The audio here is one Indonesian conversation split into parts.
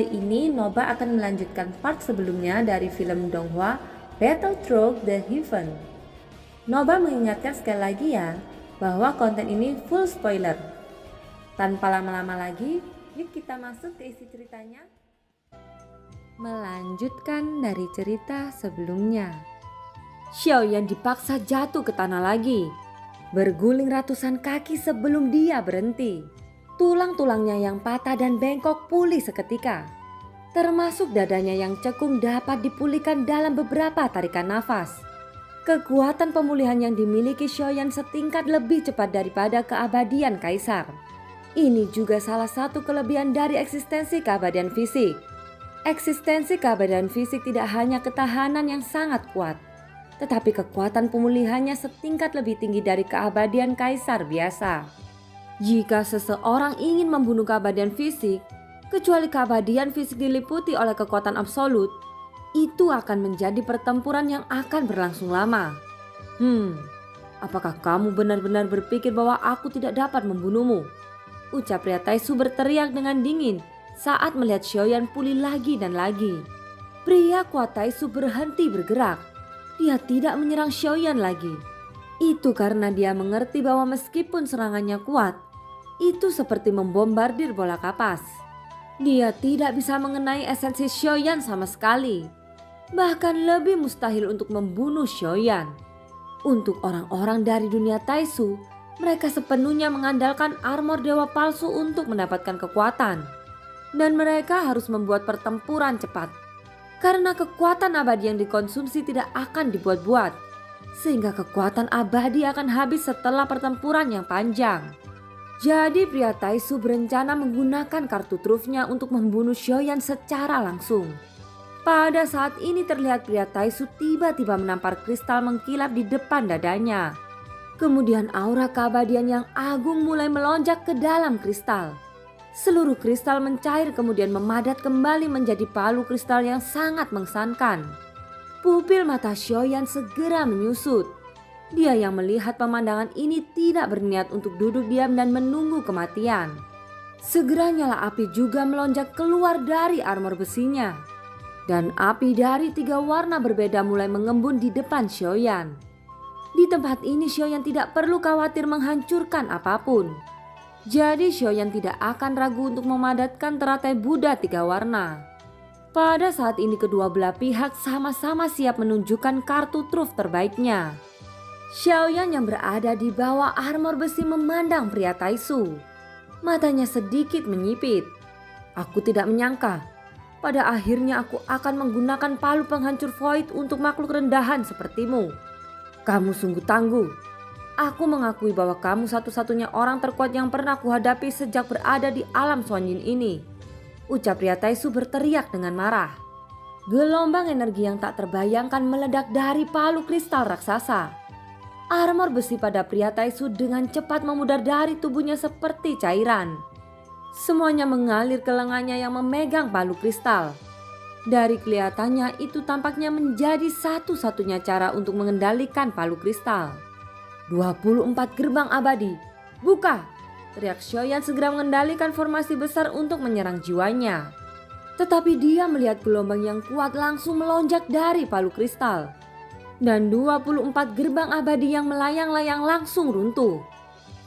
Kali ini Noba akan melanjutkan part sebelumnya dari film Donghua Battle Through the Heaven. Noba mengingatkan sekali lagi ya bahwa konten ini full spoiler. Tanpa lama-lama lagi, yuk kita masuk ke isi ceritanya. Melanjutkan dari cerita sebelumnya. Xiaoyan dipaksa jatuh ke tanah lagi, berguling ratusan kaki sebelum dia berhenti. Tulang-tulangnya yang patah dan bengkok pulih seketika. Termasuk dadanya yang cekung dapat dipulihkan dalam beberapa tarikan nafas. Kekuatan pemulihan yang dimiliki Xiaoyan setingkat lebih cepat daripada keabadian kaisar. Ini juga salah satu kelebihan dari eksistensi keabadian fisik. Eksistensi keabadian fisik tidak hanya ketahanan yang sangat kuat, tetapi kekuatan pemulihannya setingkat lebih tinggi dari keabadian kaisar biasa. Jika seseorang ingin membunuh keabadian fisik, kecuali keabadian fisik diliputi oleh kekuatan absolut, itu akan menjadi pertempuran yang akan berlangsung lama. Apakah kamu benar-benar berpikir bahwa aku tidak dapat membunuhmu? Ucap pria Taisu berteriak dengan dingin saat melihat Xiaoyan pulih lagi dan lagi. Pria kuat Taisu berhenti bergerak. Dia tidak menyerang Xiaoyan lagi. Itu karena dia mengerti bahwa meskipun serangannya kuat, itu seperti membombardir bola kapas. Dia tidak bisa mengenai esensi Xiaoyan sama sekali. Bahkan lebih mustahil untuk membunuh Xiaoyan. Untuk orang-orang dari dunia Taisu, mereka sepenuhnya mengandalkan armor dewa palsu untuk mendapatkan kekuatan. Dan mereka harus membuat pertempuran cepat. Karena kekuatan abadi yang dikonsumsi tidak akan dibuat-buat. Sehingga kekuatan abadi akan habis setelah pertempuran yang panjang. Jadi pria Taisu berencana menggunakan kartu trufnya untuk membunuh Xiaoyan secara langsung. Pada saat ini terlihat pria Taisu tiba-tiba menampar kristal mengkilap di depan dadanya. Kemudian aura keabadian yang agung mulai melonjak ke dalam kristal. Seluruh kristal mencair kemudian memadat kembali menjadi palu kristal yang sangat mengesankan. Pupil mata Xiaoyan segera menyusut. Dia yang melihat pemandangan ini tidak berniat untuk duduk diam dan menunggu kematian. Segera nyala api juga melonjak keluar dari armor besinya. Dan api dari 3 warna berbeda mulai mengembun di depan Xiaoyan. Di tempat ini Xiaoyan tidak perlu khawatir menghancurkan apapun. Jadi Xiaoyan tidak akan ragu untuk memadatkan teratai Buddha 3 warna. Pada saat ini kedua belah pihak sama-sama siap menunjukkan kartu truf terbaiknya. Xiaoyan yang berada di bawah armor besi memandang pria Taisu. Matanya sedikit menyipit. Aku tidak menyangka. Pada akhirnya aku akan menggunakan palu penghancur void untuk makhluk rendahan sepertimu. Kamu sungguh tangguh. Aku mengakui bahwa kamu satu-satunya orang terkuat yang pernah kuhadapi sejak berada di alam Suanjin ini. Ucap pria Taisu berteriak dengan marah. Gelombang energi yang tak terbayangkan meledak dari palu kristal raksasa. Armor besi pada pria Taisu dengan cepat memudar dari tubuhnya seperti cairan. Semuanya mengalir ke lengannya yang memegang palu kristal. Dari kelihatannya itu tampaknya menjadi satu-satunya cara untuk mengendalikan palu kristal. 24 gerbang abadi, buka! Teriak Xiaoyan segera mengendalikan formasi besar untuk menyerang jiwanya. Tetapi dia melihat gelombang yang kuat langsung melonjak dari palu kristal. Dan 24 gerbang abadi yang melayang-layang langsung runtuh.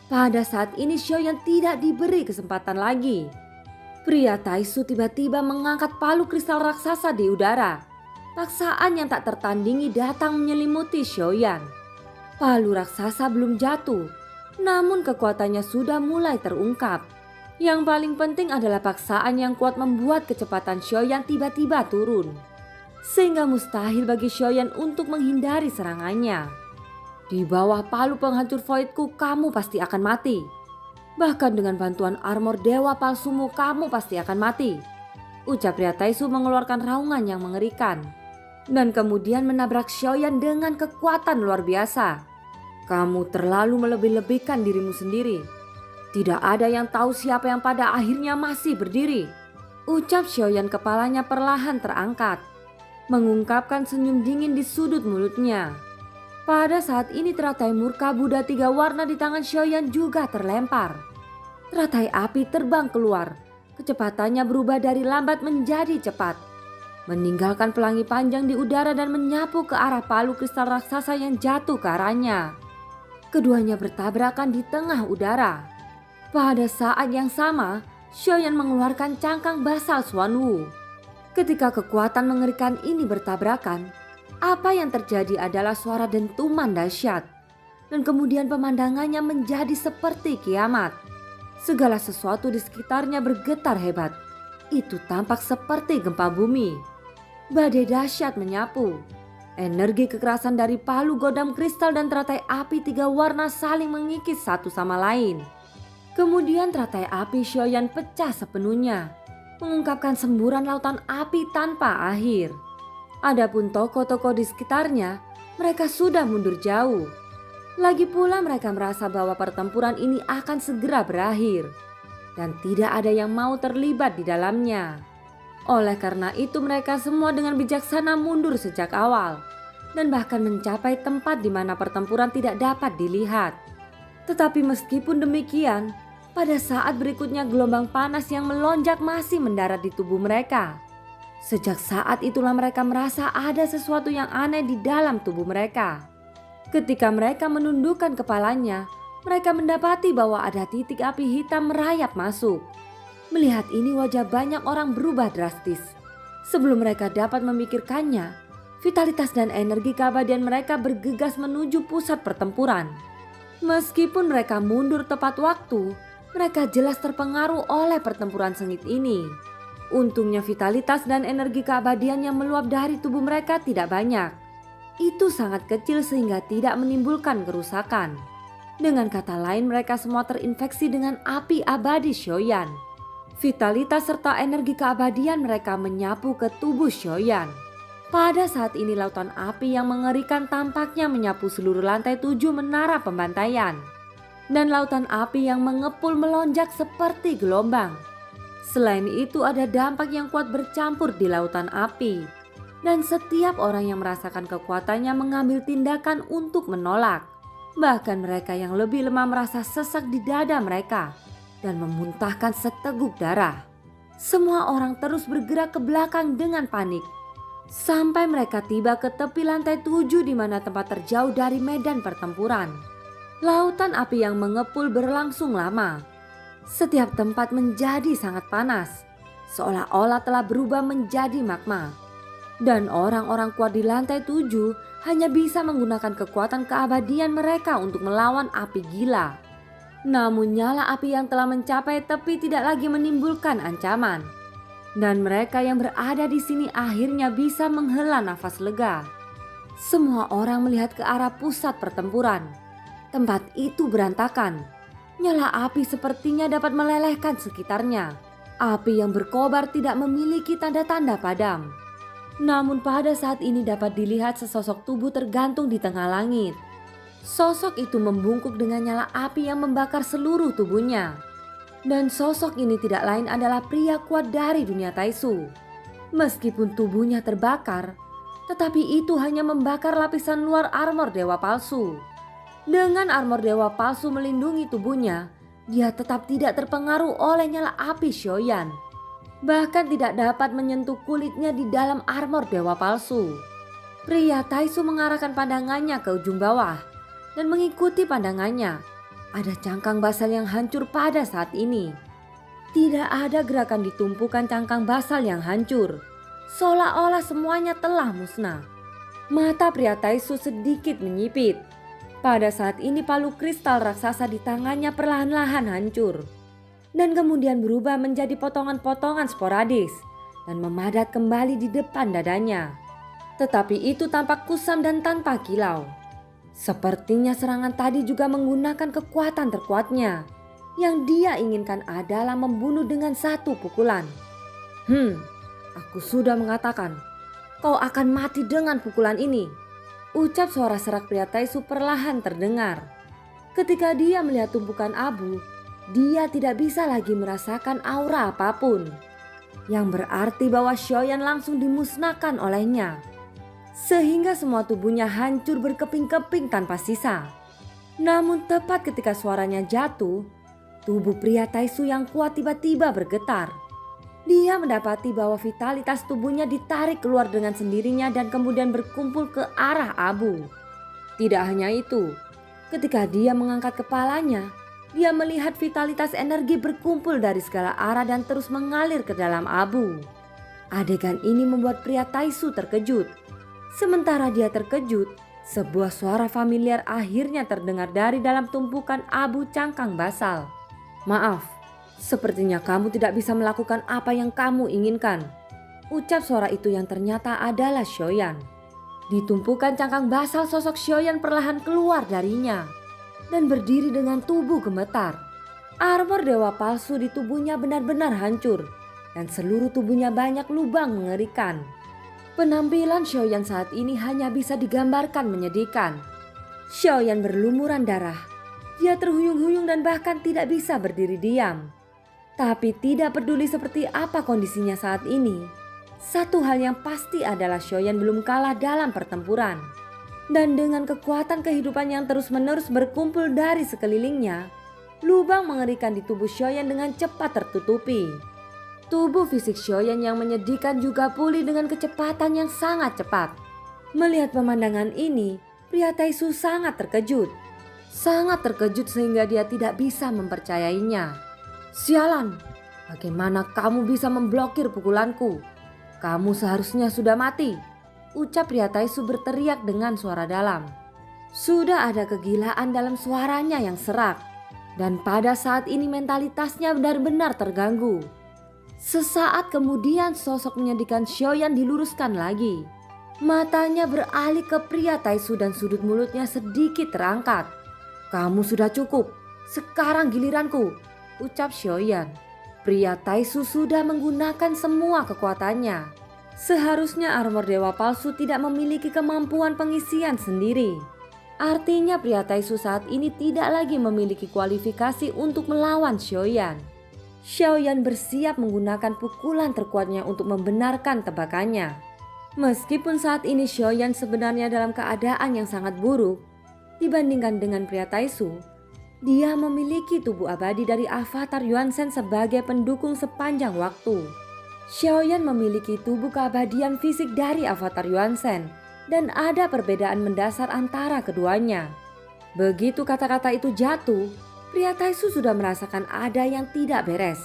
Pada saat ini Xiaoyan tidak diberi kesempatan lagi. Pria Taisu tiba-tiba mengangkat palu kristal raksasa di udara. Paksaan yang tak tertandingi datang menyelimuti Xiaoyan. Palu raksasa belum jatuh, namun kekuatannya sudah mulai terungkap. Yang paling penting adalah paksaan yang kuat membuat kecepatan Xiaoyan tiba-tiba turun. Sehingga mustahil bagi Xiaoyan untuk menghindari serangannya. Di bawah palu penghancur voidku kamu pasti akan mati. Bahkan dengan bantuan armor dewa palsumu kamu pasti akan mati. Ucap pria Taisu mengeluarkan raungan yang mengerikan. Dan kemudian menabrak Xiaoyan dengan kekuatan luar biasa. Kamu terlalu melebih-lebihkan dirimu sendiri. Tidak ada yang tahu siapa yang pada akhirnya masih berdiri. Ucap Xiaoyan kepalanya perlahan terangkat. Mengungkapkan senyum dingin di sudut mulutnya. Pada saat ini teratai murka Buddha 3 warna di tangan Xiaoyan juga terlempar. Teratai api terbang keluar. Kecepatannya berubah dari lambat menjadi cepat, meninggalkan pelangi panjang di udara dan menyapu ke arah palu kristal raksasa yang jatuh ke arahnya. Keduanya bertabrakan di tengah udara. Pada saat yang sama, Xiaoyan mengeluarkan cangkang basal Xuanwu. Ketika kekuatan mengerikan ini bertabrakan, apa yang terjadi adalah suara dentuman dahsyat. Dan kemudian pemandangannya menjadi seperti kiamat. Segala sesuatu di sekitarnya bergetar hebat. Itu tampak seperti gempa bumi. Badai dahsyat menyapu. Energi kekerasan dari palu godam kristal dan teratai api 3 warna saling mengikis satu sama lain. Kemudian teratai api Xiaoyan pecah sepenuhnya, mengungkapkan semburan lautan api tanpa akhir. Adapun tokoh-tokoh di sekitarnya, mereka sudah mundur jauh. Lagi pula mereka merasa bahwa pertempuran ini akan segera berakhir dan tidak ada yang mau terlibat di dalamnya. Oleh karena itu mereka semua dengan bijaksana mundur sejak awal dan bahkan mencapai tempat di mana pertempuran tidak dapat dilihat. Tetapi meskipun demikian, pada saat berikutnya gelombang panas yang melonjak masih mendarat di tubuh mereka. Sejak saat itulah mereka merasa ada sesuatu yang aneh di dalam tubuh mereka. Ketika mereka menundukkan kepalanya, mereka mendapati bahwa ada titik api hitam merayap masuk. Melihat ini wajah banyak orang berubah drastis. Sebelum mereka dapat memikirkannya, vitalitas dan energi keabadian mereka bergegas menuju pusat pertempuran. Meskipun mereka mundur tepat waktu, mereka jelas terpengaruh oleh pertempuran sengit ini. Untungnya vitalitas dan energi keabadian yang meluap dari tubuh mereka tidak banyak. Itu sangat kecil sehingga tidak menimbulkan kerusakan. Dengan kata lain mereka semua terinfeksi dengan api abadi Xiaoyan. Vitalitas serta energi keabadian mereka menyapu ke tubuh Xiaoyan. Pada saat ini lautan api yang mengerikan tampaknya menyapu seluruh lantai 7 menara pembantaian. Dan lautan api yang mengepul melonjak seperti gelombang. Selain itu ada dampak yang kuat bercampur di lautan api. Dan setiap orang yang merasakan kekuatannya mengambil tindakan untuk menolak. Bahkan mereka yang lebih lemah merasa sesak di dada mereka dan memuntahkan seteguk darah. Semua orang terus bergerak ke belakang dengan panik. Sampai mereka tiba ke tepi lantai 7 di mana tempat terjauh dari medan pertempuran. Lautan api yang mengepul berlangsung lama. Setiap tempat menjadi sangat panas, seolah-olah telah berubah menjadi magma. Dan orang-orang kuat di lantai 7 hanya bisa menggunakan kekuatan keabadian mereka untuk melawan api gila. Namun nyala api yang telah mencapai tepi tidak lagi menimbulkan ancaman. Dan mereka yang berada di sini akhirnya bisa menghela nafas lega. Semua orang melihat ke arah pusat pertempuran. Tempat itu berantakan. Nyala api sepertinya dapat melelehkan sekitarnya. Api yang berkobar tidak memiliki tanda-tanda padam. Namun pada saat ini dapat dilihat sesosok tubuh tergantung di tengah langit. Sosok itu membungkuk dengan nyala api yang membakar seluruh tubuhnya. Dan sosok ini tidak lain adalah pria kuat dari dunia Taisu. Meskipun tubuhnya terbakar, tetapi itu hanya membakar lapisan luar armor dewa palsu. Dengan armor dewa palsu melindungi tubuhnya, dia tetap tidak terpengaruh oleh nyala api Xiaoyan. Bahkan tidak dapat menyentuh kulitnya di dalam armor dewa palsu. Pria Taisu mengarahkan pandangannya ke ujung bawah dan mengikuti pandangannya. Ada cangkang basal yang hancur pada saat ini. Tidak ada gerakan ditumpukan cangkang basal yang hancur, seolah-olah semuanya telah musnah. Mata pria Taisu sedikit menyipit. Pada saat ini palu kristal raksasa di tangannya perlahan-lahan hancur. Dan kemudian berubah menjadi potongan-potongan sporadis dan memadat kembali di depan dadanya. Tetapi itu tampak kusam dan tanpa kilau. Sepertinya serangan tadi juga menggunakan kekuatan terkuatnya. Yang dia inginkan adalah membunuh dengan satu pukulan. Aku sudah mengatakan, kau akan mati dengan pukulan ini. Ucap suara serak pria Taisu perlahan terdengar. Ketika dia melihat tumpukan abu, dia tidak bisa lagi merasakan aura apapun, yang berarti bahwa Xiaoyan langsung dimusnahkan olehnya, sehingga semua tubuhnya hancur berkeping-keping tanpa sisa. Namun tepat ketika suaranya jatuh, tubuh pria Taisu yang kuat tiba-tiba bergetar. Dia mendapati bahwa vitalitas tubuhnya ditarik keluar dengan sendirinya dan kemudian berkumpul ke arah abu. Tidak hanya itu, ketika dia mengangkat kepalanya, dia melihat vitalitas energi berkumpul dari segala arah dan terus mengalir ke dalam abu. Adegan ini membuat pria Taisu terkejut. Sementara dia terkejut, sebuah suara familiar akhirnya terdengar dari dalam tumpukan abu cangkang basal. "Maaf, sepertinya kamu tidak bisa melakukan apa yang kamu inginkan," ucap suara itu yang ternyata adalah Xiaoyan. Di tumpukan cangkang basal, sosok Xiaoyan perlahan keluar darinya dan berdiri dengan tubuh gemetar. Armor dewa palsu di tubuhnya benar-benar hancur dan seluruh tubuhnya banyak lubang mengerikan. Penampilan Xiaoyan saat ini hanya bisa digambarkan menyedihkan. Xiaoyan berlumuran darah. Dia terhuyung-huyung dan bahkan tidak bisa berdiri diam. Tapi tidak peduli seperti apa kondisinya saat ini, satu hal yang pasti adalah Xiaoyan belum kalah dalam pertempuran. Dan dengan kekuatan kehidupan yang terus-menerus berkumpul dari sekelilingnya, lubang mengerikan di tubuh Xiaoyan dengan cepat tertutupi. Tubuh fisik Xiaoyan yang menyedihkan juga pulih dengan kecepatan yang sangat cepat. Melihat pemandangan ini, pria Taisu sangat terkejut. Sangat terkejut sehingga dia tidak bisa mempercayainya. "Sialan, bagaimana kamu bisa memblokir pukulanku? Kamu seharusnya sudah mati," ucap pria Taisu berteriak dengan suara dalam. Sudah ada kegilaan dalam suaranya yang serak. Dan pada saat ini mentalitasnya benar-benar terganggu. Sesaat kemudian sosok menyedihkan Xiaoyan diluruskan lagi. Matanya beralih ke pria Taisu dan sudut mulutnya sedikit terangkat. "Kamu sudah cukup, sekarang giliranku," ucap Xiaoyan. Pria Taisu sudah menggunakan semua kekuatannya. Seharusnya armor dewa palsu tidak memiliki kemampuan pengisian sendiri. Artinya pria Taisu saat ini tidak lagi memiliki kualifikasi untuk melawan Xiaoyan. Xiaoyan bersiap menggunakan pukulan terkuatnya untuk membenarkan tebakannya. Meskipun saat ini Xiaoyan sebenarnya dalam keadaan yang sangat buruk dibandingkan dengan pria Taisu, dia memiliki tubuh abadi dari avatar Yuan Shen sebagai pendukung sepanjang waktu. Xiaoyan memiliki tubuh keabadian fisik dari avatar Yuan Shen dan ada perbedaan mendasar antara keduanya. Begitu kata-kata itu jatuh, pria Taisu sudah merasakan ada yang tidak beres.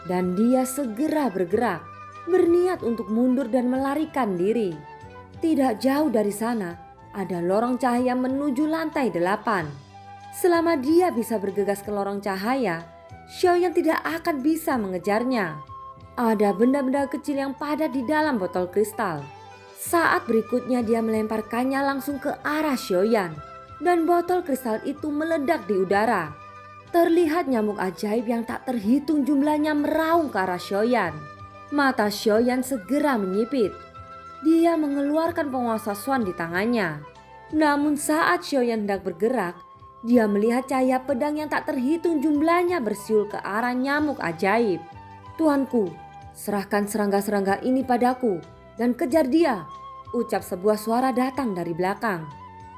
Dan dia segera bergerak, berniat untuk mundur dan melarikan diri. Tidak jauh dari sana, ada lorong cahaya menuju lantai 8. Selama dia bisa bergegas ke lorong cahaya, Xiaoyan tidak akan bisa mengejarnya. Ada benda-benda kecil yang padat di dalam botol kristal. Saat berikutnya dia melemparkannya langsung ke arah Xiaoyan. Dan botol kristal itu meledak di udara. Terlihat nyamuk ajaib yang tak terhitung jumlahnya meraung ke arah Xiaoyan. Mata Xiaoyan segera menyipit. Dia mengeluarkan penguasa Xuan di tangannya. Namun saat Xiaoyan hendak bergerak, dia melihat cahaya pedang yang tak terhitung jumlahnya bersiul ke arah nyamuk ajaib. "Tuanku, serahkan serangga-serangga ini padaku dan kejar dia," ucap sebuah suara datang dari belakang.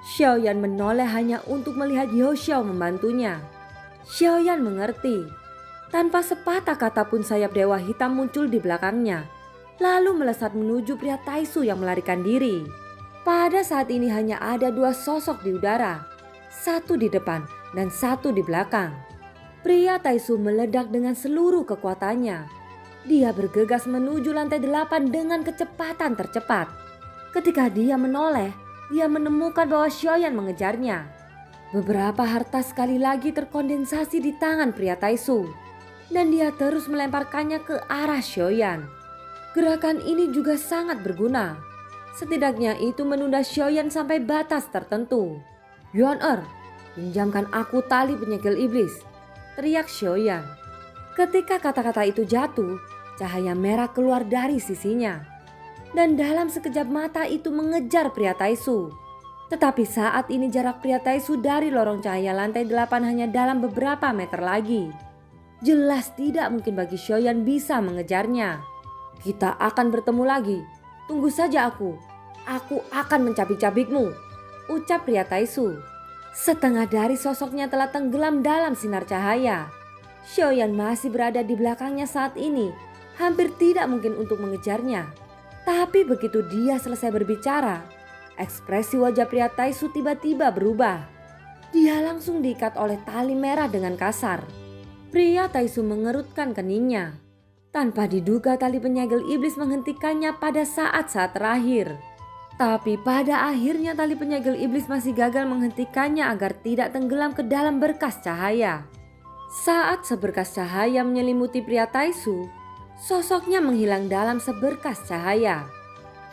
Xiaoyan menoleh hanya untuk melihat Yao Xiao membantunya. Xiaoyan mengerti. Tanpa sepatah kata pun sayap dewa hitam muncul di belakangnya, lalu melesat menuju pria Taisu yang melarikan diri. Pada saat ini hanya ada dua sosok di udara, satu di depan dan satu di belakang. Pria Taisu meledak dengan seluruh kekuatannya. Dia bergegas menuju lantai 8 dengan kecepatan tercepat. Ketika dia menoleh, dia menemukan bahwa Xiaoyan mengejarnya. Beberapa harta sekali lagi terkondensasi di tangan pria Taisu, dan dia terus melemparkannya ke arah Xiaoyan. Gerakan ini juga sangat berguna. Setidaknya itu menunda Xiaoyan sampai batas tertentu. "Yuan pinjamkan aku tali penyegel iblis," teriak Xiaoyan. Ketika kata-kata itu jatuh, cahaya merah keluar dari sisinya. Dan dalam sekejap mata itu mengejar pria Taisu. Tetapi saat ini jarak pria Taisu dari lorong cahaya lantai 8 hanya dalam beberapa meter lagi. Jelas tidak mungkin bagi Xiaoyan bisa mengejarnya. "Kita akan bertemu lagi. Tunggu saja aku. Aku akan mencabik-cabikmu," ucap pria Taisu. Setengah dari sosoknya telah tenggelam dalam sinar cahaya. Xiaoyan masih berada di belakangnya saat ini, Hampir tidak mungkin untuk mengejarnya. Tapi begitu dia selesai berbicara, ekspresi wajah pria Taisu tiba-tiba berubah. Dia langsung diikat oleh tali merah dengan kasar. Pria Taisu mengerutkan keningnya. Tanpa diduga tali penyegel iblis menghentikannya pada saat-saat terakhir. Tapi pada akhirnya tali penyegel iblis masih gagal menghentikannya agar tidak tenggelam ke dalam berkas cahaya. Saat seberkas cahaya menyelimuti pria Taisu, sosoknya menghilang dalam seberkas cahaya.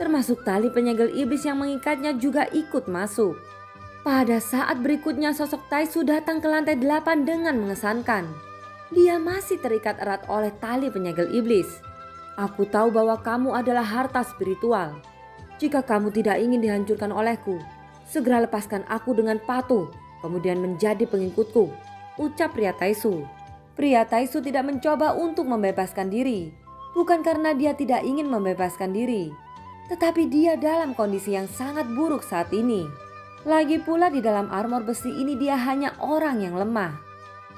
Termasuk tali penyegel iblis yang mengikatnya juga ikut masuk. Pada saat berikutnya sosok Taisu datang ke lantai 8 dengan mengesankan. Dia masih terikat erat oleh tali penyegel iblis. Aku tahu bahwa kamu adalah harta spiritual. Jika kamu tidak ingin dihancurkan olehku, segera lepaskan aku dengan patuh, kemudian menjadi pengikutku, ucap pria Taisu. Pria Taisu tidak mencoba untuk membebaskan diri, bukan karena dia tidak ingin membebaskan diri, tetapi dia dalam kondisi yang sangat buruk saat ini. Lagi pula di dalam armor besi ini dia hanya orang yang lemah.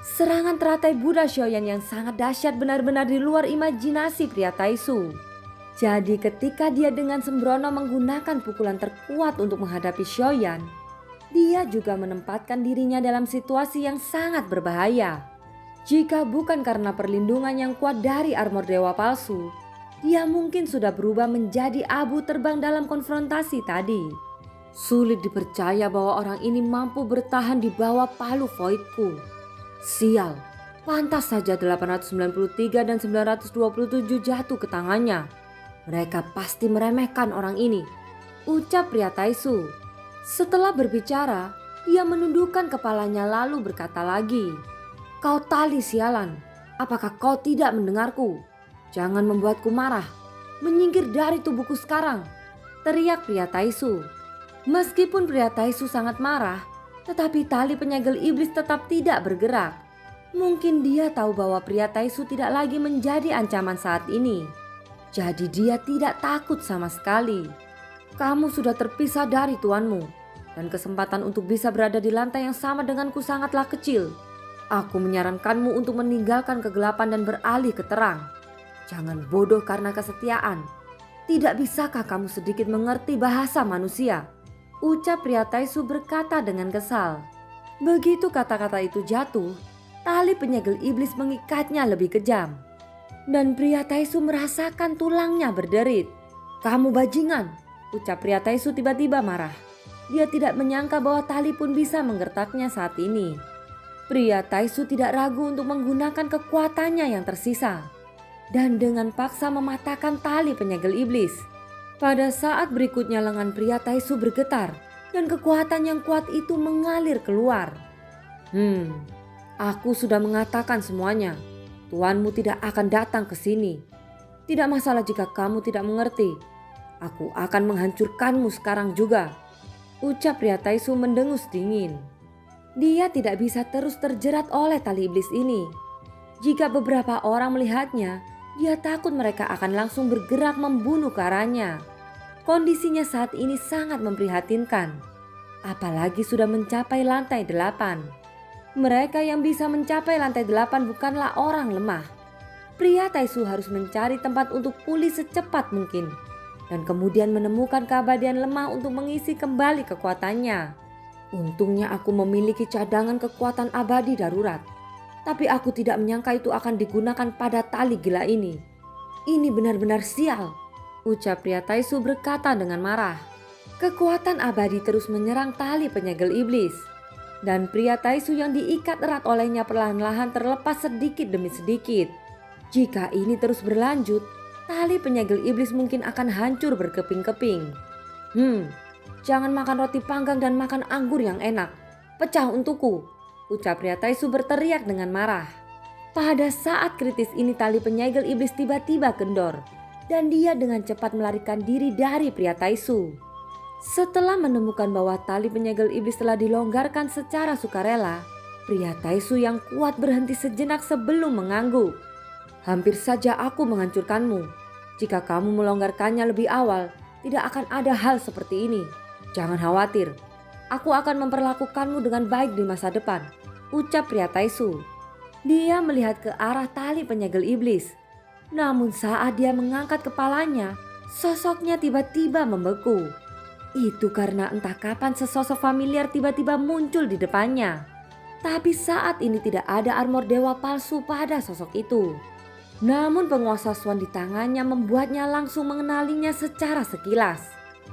Serangan teratai Buddha Shoyan yang sangat dahsyat benar-benar di luar imajinasi pria Taisu. Jadi ketika dia dengan sembrono menggunakan pukulan terkuat untuk menghadapi Shoyan, dia juga menempatkan dirinya dalam situasi yang sangat berbahaya. Jika bukan karena perlindungan yang kuat dari armor dewa palsu, dia mungkin sudah berubah menjadi abu terbang dalam konfrontasi tadi. Sulit dipercaya bahwa orang ini mampu bertahan di bawah palu voidku. Sial, pantas saja 893 dan 927 jatuh ke tangannya. Mereka pasti meremehkan orang ini, ucap pria Taisu. Setelah berbicara, dia menundukkan kepalanya lalu berkata lagi, "Kau tali sialan, apakah kau tidak mendengarku? Jangan membuatku marah. Menyingkir dari tubuhku sekarang," teriak pria Taisu. Meskipun pria Taisu sangat marah, tetapi tali penyegel iblis tetap tidak bergerak. Mungkin dia tahu bahwa pria Taisu tidak lagi menjadi ancaman saat ini. Jadi dia tidak takut sama sekali. Kamu sudah terpisah dari tuanmu, dan kesempatan untuk bisa berada di lantai yang sama denganku sangatlah kecil. Aku menyarankanmu untuk meninggalkan kegelapan dan beralih ke terang. Jangan bodoh karena kesetiaan. Tidak bisakah kamu sedikit mengerti bahasa manusia? Ucap pria Taisu berkata dengan kesal. Begitu kata-kata itu jatuh, tali penyegel iblis mengikatnya lebih kejam. Dan pria Taisu merasakan tulangnya berderit. "Kamu bajingan," ucap pria Taisu tiba-tiba marah. Dia tidak menyangka bahwa tali pun bisa menggertaknya saat ini. Pria Taisu tidak ragu untuk menggunakan kekuatannya yang tersisa. Dan dengan paksa mematahkan tali penyegel iblis. Pada saat berikutnya lengan pria Taisu bergetar dan kekuatan yang kuat itu mengalir keluar. Aku sudah mengatakan semuanya. Tuanmu tidak akan datang ke sini. Tidak masalah jika kamu tidak mengerti. Aku akan menghancurkanmu sekarang juga, ucap pria Taisu mendengus dingin. Dia tidak bisa terus terjerat oleh tali iblis ini. Jika beberapa orang melihatnya, dia takut mereka akan langsung bergerak membunuh ke arahnya. Kondisinya saat ini sangat memprihatinkan. Apalagi sudah mencapai lantai 8. Mereka yang bisa mencapai lantai 8 bukanlah orang lemah. Pria Taisu harus mencari tempat untuk pulih secepat mungkin. Dan kemudian menemukan keabadian lemah untuk mengisi kembali kekuatannya. Untungnya aku memiliki cadangan kekuatan abadi darurat. Tapi aku tidak menyangka itu akan digunakan pada tali gila ini. Ini benar-benar sial, ucap pria Taisu berkata dengan marah. Kekuatan abadi terus menyerang tali penyegel iblis. Dan pria Taisu yang diikat erat olehnya perlahan-lahan terlepas sedikit demi sedikit. Jika ini terus berlanjut, tali penyegel iblis mungkin akan hancur berkeping-keping. Jangan makan roti panggang dan makan anggur yang enak. Pecah untukku, ucap pria Taisu berteriak dengan marah. Pada saat kritis ini tali penyegel iblis tiba-tiba kendor. Dan dia dengan cepat melarikan diri dari pria Taisu. Setelah menemukan bahwa tali penyegel iblis telah dilonggarkan secara sukarela, pria Taisu yang kuat berhenti sejenak sebelum mengangguk. Hampir saja aku menghancurkanmu. Jika kamu melonggarkannya lebih awal, tidak akan ada hal seperti ini. Jangan khawatir, aku akan memperlakukanmu dengan baik di masa depan, ucap pria Taisu. Dia melihat ke arah tali penyegel iblis. Namun saat dia mengangkat kepalanya, sosoknya tiba-tiba membeku. Itu karena entah kapan sesosok familiar tiba-tiba muncul di depannya. Tapi saat ini tidak ada armor dewa palsu pada sosok itu. Namun penguasa Swan di tangannya membuatnya langsung mengenalinya secara sekilas.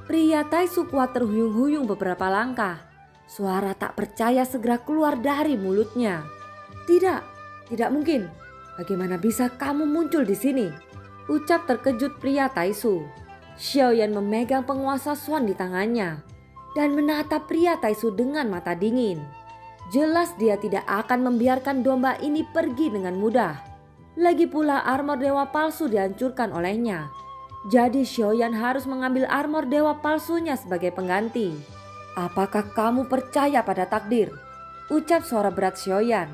Pria Taisu kuat terhuyung-huyung beberapa langkah. Suara tak percaya segera keluar dari mulutnya. Tidak, tidak mungkin. Bagaimana bisa kamu muncul di sini? Ucap terkejut pria Taisu. Xiaoyan memegang penguasa Swan di tangannya dan menatap pria Taisu dengan mata dingin. Jelas dia tidak akan membiarkan domba ini pergi dengan mudah. Lagi pula armor dewa palsu dihancurkan olehnya. Jadi Xiaoyan harus mengambil armor dewa palsunya sebagai pengganti. Apakah kamu percaya pada takdir? Ucap suara berat Xiaoyan.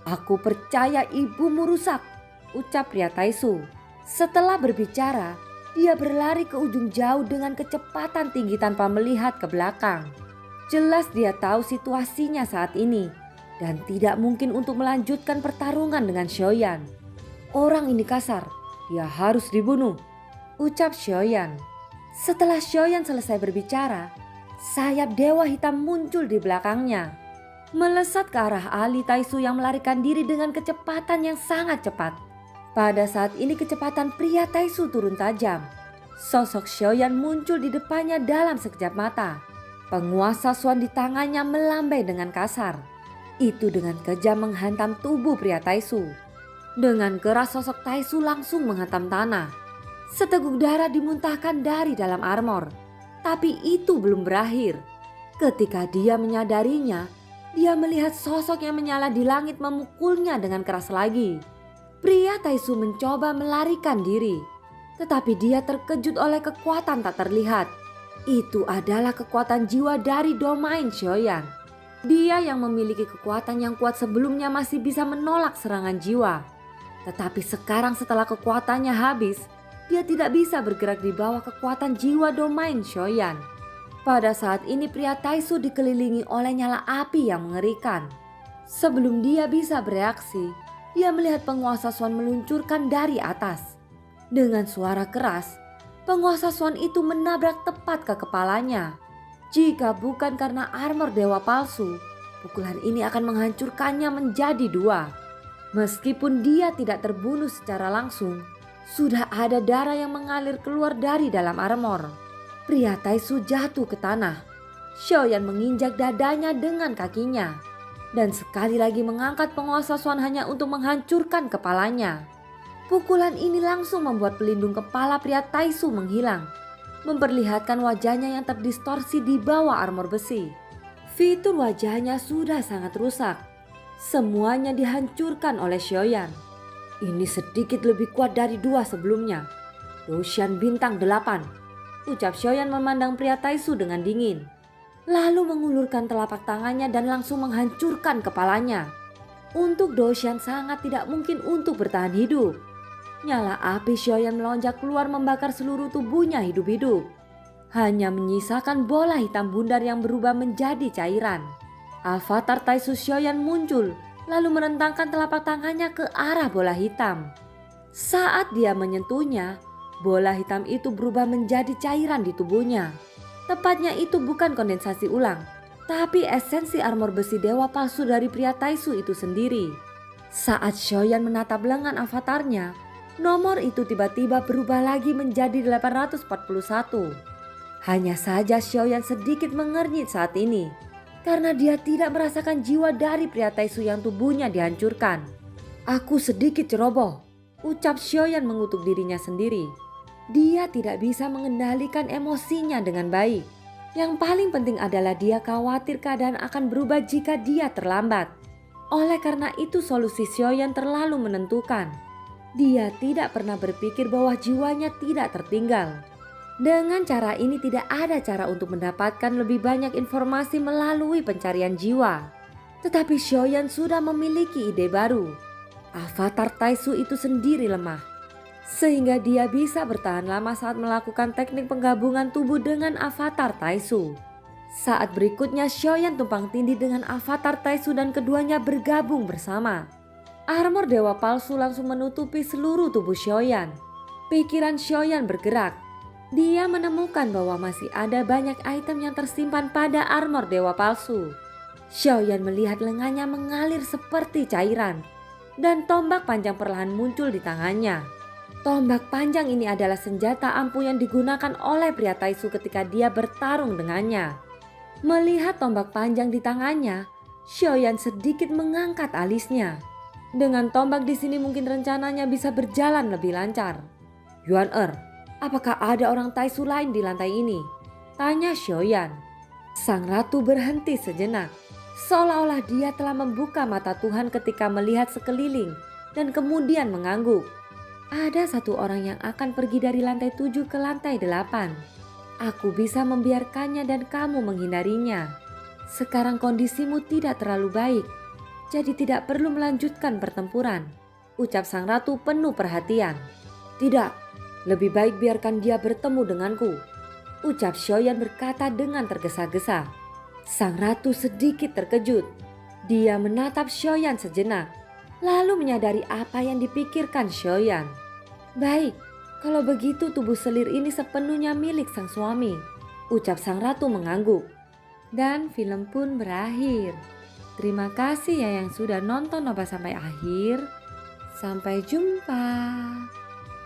Aku percaya ibumu rusak, ucap pria Taisu. Setelah berbicara, dia berlari ke ujung jauh dengan kecepatan tinggi tanpa melihat ke belakang. Jelas dia tahu situasinya saat ini dan tidak mungkin untuk melanjutkan pertarungan dengan Xiaoyan. Orang ini kasar, dia harus dibunuh, ucap Xiaoyan. Setelah Xiaoyan selesai berbicara, sayap dewa hitam muncul di belakangnya. Melesat ke arah Ali Taisu yang melarikan diri dengan kecepatan yang sangat cepat. Pada saat ini kecepatan pria Taisu turun tajam. Sosok Xiaoyan muncul di depannya dalam sekejap mata. Penguasa Swan di tangannya melambai dengan kasar. Itu dengan kejam menghantam tubuh pria Taisu. Dengan keras sosok Taisu langsung menghantam tanah. Seteguk darah dimuntahkan dari dalam armor. Tapi itu belum berakhir. Ketika dia menyadarinya, dia melihat sosok yang menyala di langit memukulnya dengan keras lagi. Pria Taisu mencoba melarikan diri. Tetapi dia terkejut oleh kekuatan tak terlihat. Itu adalah kekuatan jiwa dari domain Xiaoyan. Dia yang memiliki kekuatan yang kuat sebelumnya masih bisa menolak serangan jiwa. Tetapi sekarang setelah kekuatannya habis, dia tidak bisa bergerak di bawah kekuatan jiwa domain Xiaoyan. Pada saat ini pria Taisu dikelilingi oleh nyala api yang mengerikan. Sebelum dia bisa bereaksi, dia melihat penguasa Swan meluncurkan dari atas. Dengan suara keras, penguasa Swan itu menabrak tepat ke kepalanya. Jika bukan karena armor dewa palsu, pukulan ini akan menghancurkannya menjadi dua. Meskipun dia tidak terbunuh secara langsung, sudah ada darah yang mengalir keluar dari dalam armor. Pria Taisu jatuh ke tanah. Xiaoyan menginjak dadanya dengan kakinya. Dan sekali lagi mengangkat penguasa Swan hanya untuk menghancurkan kepalanya. Pukulan ini langsung membuat pelindung kepala pria Taisu menghilang. Memperlihatkan wajahnya yang terdistorsi di bawah armor besi. Fitur wajahnya sudah sangat rusak. Semuanya dihancurkan oleh Xiaoyan. Ini sedikit lebih kuat dari dua sebelumnya. Doshan bintang 8, ucap Xiaoyan memandang pria Taisu dengan dingin. Lalu mengulurkan telapak tangannya dan langsung menghancurkan kepalanya. Untuk Doshan sangat tidak mungkin untuk bertahan hidup. Nyala api Xiaoyan melonjak keluar membakar seluruh tubuhnya hidup-hidup. Hanya menyisakan bola hitam bundar yang berubah menjadi cairan. Avatar Taisu Xiaoyan muncul lalu merentangkan telapak tangannya ke arah bola hitam. Saat dia menyentuhnya, bola hitam itu berubah menjadi cairan di tubuhnya. Tepatnya itu bukan kondensasi ulang, tapi esensi armor besi dewa palsu dari pria Taisu itu sendiri. Saat Xiaoyan menatap lengan avatarnya, nomor itu tiba-tiba berubah lagi menjadi 841. Hanya saja Xiaoyan sedikit mengernyit saat ini. Karena dia tidak merasakan jiwa dari pria Taisu yang tubuhnya dihancurkan. Aku sedikit ceroboh, ucap Xiaoyan mengutuk dirinya sendiri. Dia tidak bisa mengendalikan emosinya dengan baik. Yang paling penting adalah dia khawatir keadaan akan berubah jika dia terlambat. Oleh karena itu solusi Xiaoyan terlalu menentukan. Dia tidak pernah berpikir bahwa jiwanya tidak tertinggal. Dengan cara ini tidak ada cara untuk mendapatkan lebih banyak informasi melalui pencarian jiwa. Tetapi Xiaoyan sudah memiliki ide baru. Avatar Taisu itu sendiri lemah. Sehingga dia bisa bertahan lama saat melakukan teknik penggabungan tubuh dengan avatar Taisu. Saat berikutnya Xiaoyan tumpang tindih dengan avatar Taisu dan keduanya bergabung bersama. Armor dewa palsu langsung menutupi seluruh tubuh Xiaoyan. Pikiran Xiaoyan bergerak. Dia menemukan bahwa masih ada banyak item yang tersimpan pada armor dewa palsu. Xiaoyan melihat lengannya mengalir seperti cairan. Dan tombak panjang perlahan muncul di tangannya. Tombak panjang ini adalah senjata ampuh yang digunakan oleh pria Taisu ketika dia bertarung dengannya. Melihat tombak panjang di tangannya, Xiaoyan sedikit mengangkat alisnya. Dengan tombak di sini mungkin rencananya bisa berjalan lebih lancar. Yuan apakah ada orang Taisu lain di lantai ini? Tanya Xiaoyan. Sang ratu berhenti sejenak. Seolah-olah dia telah membuka mata Tuhan ketika melihat sekeliling dan kemudian mengangguk. Ada satu orang yang akan pergi dari lantai 7 ke lantai 8. Aku bisa membiarkannya dan kamu menghindarinya. Sekarang kondisimu tidak terlalu baik. Jadi tidak perlu melanjutkan pertempuran, ucap sang ratu penuh perhatian. Tidak, lebih baik biarkan dia bertemu denganku, ucap Xiaoyan berkata dengan tergesa-gesa. Sang ratu sedikit terkejut. Dia menatap Xiaoyan sejenak, lalu menyadari apa yang dipikirkan Xiaoyan. Baik, kalau begitu tubuh selir ini sepenuhnya milik sang suami, ucap sang ratu mengangguk. Dan film pun berakhir. Terima kasih ya yang sudah nonton Nova sampai akhir. Sampai jumpa.